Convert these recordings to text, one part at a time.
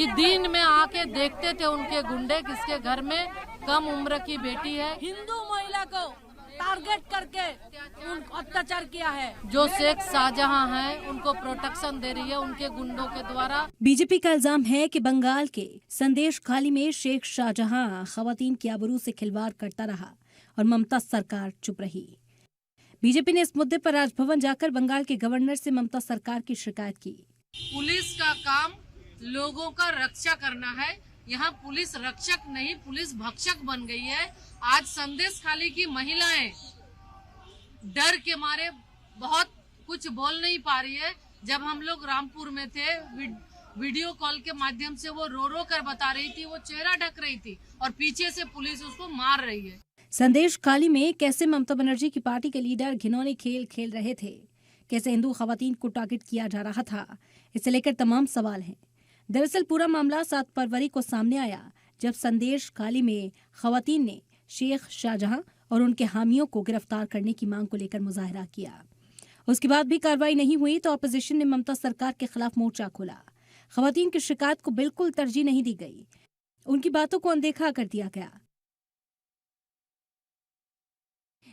कि दिन में आके देखते थे उनके गुंडे किसके घर में कम उम्र की बेटी है, हिंदू महिला को टारगेट करके उनको अत्याचार किया है। जो शेख शाहजहां है उनको प्रोटेक्शन दे रही है उनके गुंडों के द्वारा। बीजेपी का इल्जाम है कि बंगाल के संदेश खाली में शेख शाहजहां खवातीन की आबरू से खिलवाड़ करता रहा और ममता सरकार चुप रही। बीजेपी ने इस मुद्दे पर राजभवन जाकर बंगाल के गवर्नर से ममता सरकार की शिकायत की। पुलिस का काम लोगों का रक्षा करना है, यहाँ पुलिस रक्षक नहीं पुलिस भक्षक बन गई है। आज संदेश खाली की महिलाएं डर के मारे बहुत कुछ बोल नहीं पा रही है। जब हम लोग रामपुर में थे वीडियो कॉल के माध्यम से वो रो रो कर बता रही थी, वो चेहरा ढक रही थी और पीछे से पुलिस उसको मार रही है। संदेश खाली में कैसे ममता बनर्जी की पार्टी के लीडर घिनौने खेल खेल रहे थे, कैसे हिंदू खवातीन को टारगेट किया जा रहा था, इसे लेकर तमाम सवाल हैं। दरअसल पूरा मामला 7 फरवरी को सामने आया जब संदेश खाली में खवातीन ने शेख शाहजहां और उनके हामियों को गिरफ्तार करने की मांग को लेकर मुजाहरा किया। उसके बाद भी कार्रवाई नहीं हुई तो अपोजिशन ने ममता सरकार के खिलाफ मोर्चा खोला। खवातीन की शिकायत को बिल्कुल तरजीह नहीं दी गई, उनकी बातों को अनदेखा कर दिया गया।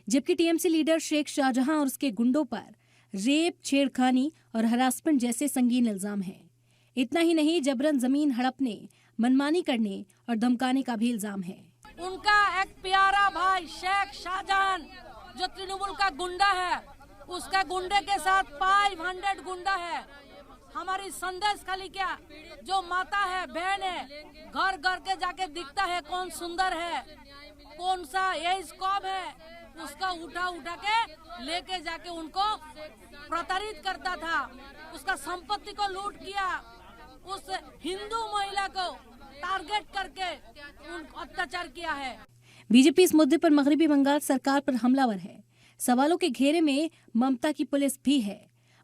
जबकि टीएमसी लीडर शेख शाहजहां और उसके गुंडों पर रेप, छेड़खानी और हरासमेंट जैसे संगीन इल्जाम हैं। इतना ही नहीं, जबरन जमीन हड़पने, मनमानी करने और धमकाने का भी इल्जाम है। उनका एक प्यारा भाई शेख शाहजहां जो तृणमूल का गुंडा है, उसका गुंडे के साथ 500 गुंडा है। हमारी संदेश खाली क्या जो माता है, बहन है, घर घर के जाके दिखता है कौन सुंदर है, कौन सा एज कब है, उसका उठा उठा के लेके जाके उनको प्रताड़ित करता था, उसका संपत्ति को लूट किया, उस हिंदू महिला को टारगेट करके उनको अत्याचार किया है। बीजेपी इस मुद्दे पर मगरबी बंगाल सरकार पर हमलावर है। सवालों के घेरे में ममता की पुलिस भी है।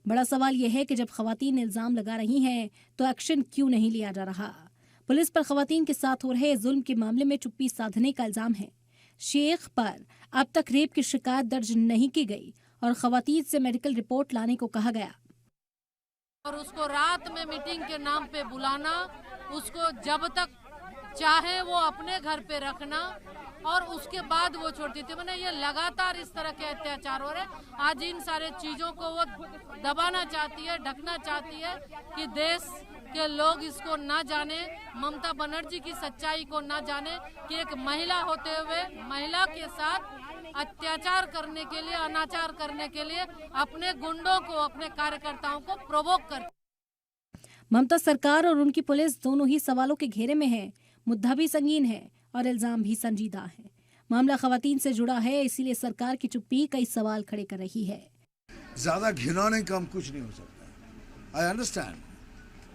बड़ा सवाल यह है कि जब खवातीन इल्जाम लगा रही हैं तो एक्शन क्यों नहीं लिया जा रहा। पुलिस पर खवातीन के साथ हो रहे जुल्म के मामले में चुप्पी साधने का इल्जाम है। शेख पर अब तक रेप की शिकायत दर्ज नहीं की गई और खवातीन से मेडिकल रिपोर्ट लाने को कहा गया और उसको रात में मीटिंग के नाम पे बुलाना, उसको जब तक चाहे वो अपने घर पे रखना और उसके बाद वो छोड़ती थी। मैंने ये लगातार इस तरह के अत्याचार हो रहे। आज इन सारे चीजों को वो दबाना चाहती है, ढकना चाहती है कि देश के लोग इसको ना जाने, ममता बनर्जी की सच्चाई को ना जाने कि एक महिला होते हुए महिला के साथ अत्याचार करने के लिए, अनाचार करने के लिए अपने गुंडों को, अपने कार्यकर्ताओं को प्रोवोक कर। ममता सरकार और उनकी पुलिस दोनों ही सवालों के घेरे में है। मुद्दा भी संगीन है और इल्जाम भी संजीदा है। मामला खवातीन से जुड़ा है, इसीलिए सरकार की चुप्पी कई सवाल खड़े कर रही है। ज्यादा घिनौने कम कुछ नहीं हो सकता। I understand,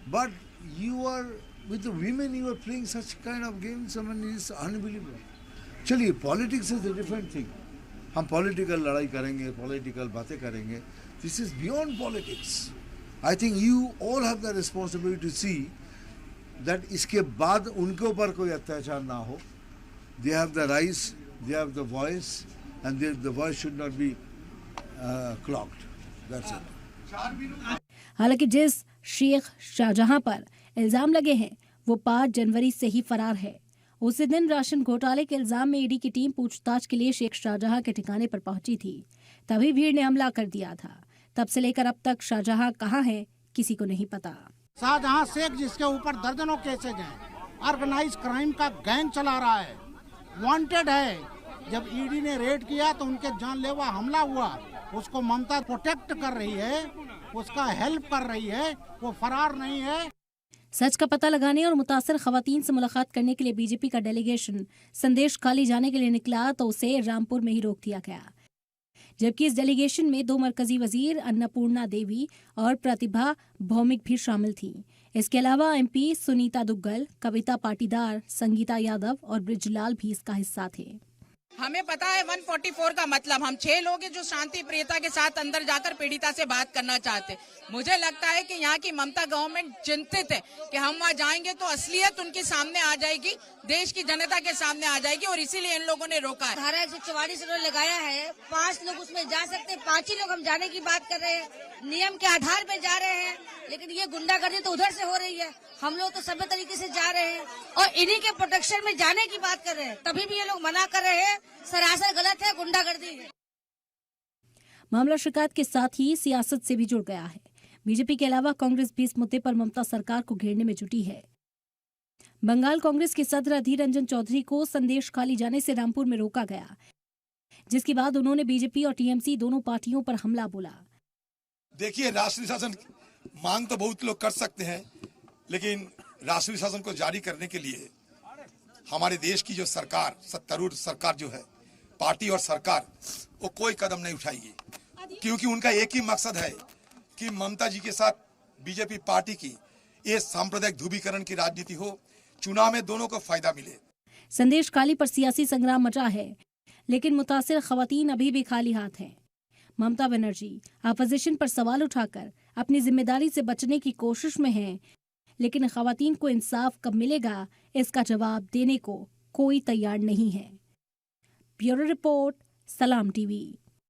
but you are with the women, you are playing such kind of games, I mean it's unbelievable. चलिए, politics is a different thing. हम पॉलिटिकल लड़ाई करेंगे, पॉलिटिकल बातें करेंगे। This is beyond politics. I think you all have the responsibility to see that इसके बाद उनके ऊपर कोई अत्याचार ना हो। They have the rights, they have the voice and the voice should not be clogged. That's it. हालांकि जिस शेख शाहजहां पर इल्जाम लगे हैं वो 5 जनवरी से ही फरार है। उसी दिन राशन घोटाले के इल्जाम में ईडी की टीम पूछताछ के लिए शेख शाहजहां के ठिकाने पर पहुंची थी। तभी भीड़ ने हमला कर दिया था। तब से लेकर अब तक शाहजहां कहां है किसी को नहीं पता। शाहजहां शेख जिसके ऊपर दर्जनों केसेज हैं, ऑर्गेनाइज क्राइम का गैंग चला रहा है, वांटेड है। जब ईडी ने रेड किया तो उनके जानलेवा हमला हुआ। उसको ममता प्रोटेक्ट कर रही है, उसका हेल्प कर रही है, वो फरार नहीं है। सच का पता लगाने और मुतासर खवातीन से मुलाकात करने के लिए बीजेपी का डेलीगेशन संदेश खाली जाने के लिए निकला तो उसे रामपुर में ही रोक दिया गया। जबकि इस डेलीगेशन में 2 मरकजी वजीर अन्नपूर्णा देवी और प्रतिभा भौमिक भी शामिल थी। इसके अलावा एमपी सुनीता दुग्गल, कविता पाटीदार, संगीता यादव और ब्रिजलाल भी इसका हिस्सा थे। हमें पता है 144 का मतलब, हम 6 लोग हैं जो शांति प्रियता के साथ अंदर जाकर पीड़िता से बात करना चाहते। मुझे लगता है कि यहाँ की ममता गवर्नमेंट चिंतित है कि हम वहाँ जाएंगे तो असलियत उनके सामने आ जाएगी, देश की जनता के सामने आ जाएगी, और इसीलिए इन लोगों ने रोका है। धारा 144 उन्होंने लगाया है, 5 लोग उसमें जा सकते हैं, 5 ही लोग हम जाने की बात कर रहे हैं, नियम के आधार पे जा रहे हैं, लेकिन ये गुंडागर्दी तो उधर से हो रही है, हम लोग तो सभ्य तरीके से जा रहे हैं और इन्हीं के प्रोटेक्शन में जाने की बात कर रहे हैं, तभी भी ये लोग मना कर रहे हैं। सरासर गलत है, गुंडागर्दी है। मामला शिकायत के साथ ही सियासत से भी जुड़ गया है। बीजेपी के अलावा कांग्रेस भी इस मुद्दे पर ममता सरकार को घेरने में जुटी है। बंगाल कांग्रेस के सदर अधीर रंजन चौधरी को संदेश खाली जाने से रामपुर में रोका गया, जिसके बाद उन्होंने बीजेपी और टीएमसी दोनों पार्टियों पर हमला बोला। देखिए, राष्ट्रीय शासन मांग तो बहुत लोग कर सकते हैं, लेकिन राष्ट्रीय शासन को जारी करने के लिए हमारे देश की जो सरकार, सत्तारूढ़ सरकार जो है, पार्टी और सरकार, वो कोई कदम नहीं उठाएगी, क्योंकि उनका एक ही मकसद है कि ममता जी के साथ बीजेपी पार्टी की ये सांप्रदायिक ध्रुवीकरण की राजनीति हो, चुनाव में दोनों को फायदा मिले। संदेश खाली पर सियासी संग्राम मचा है, लेकिन मुतासिर खवातीन अभी भी खाली हाथ हैं। ममता बनर्जी अपोजिशन पर सवाल उठाकर अपनी जिम्मेदारी से बचने की कोशिश में हैं, लेकिन खवातीन को इंसाफ कब मिलेगा, इसका जवाब देने को कोई तैयार नहीं है। ब्यूरो रिपोर्ट, सलाम टीवी।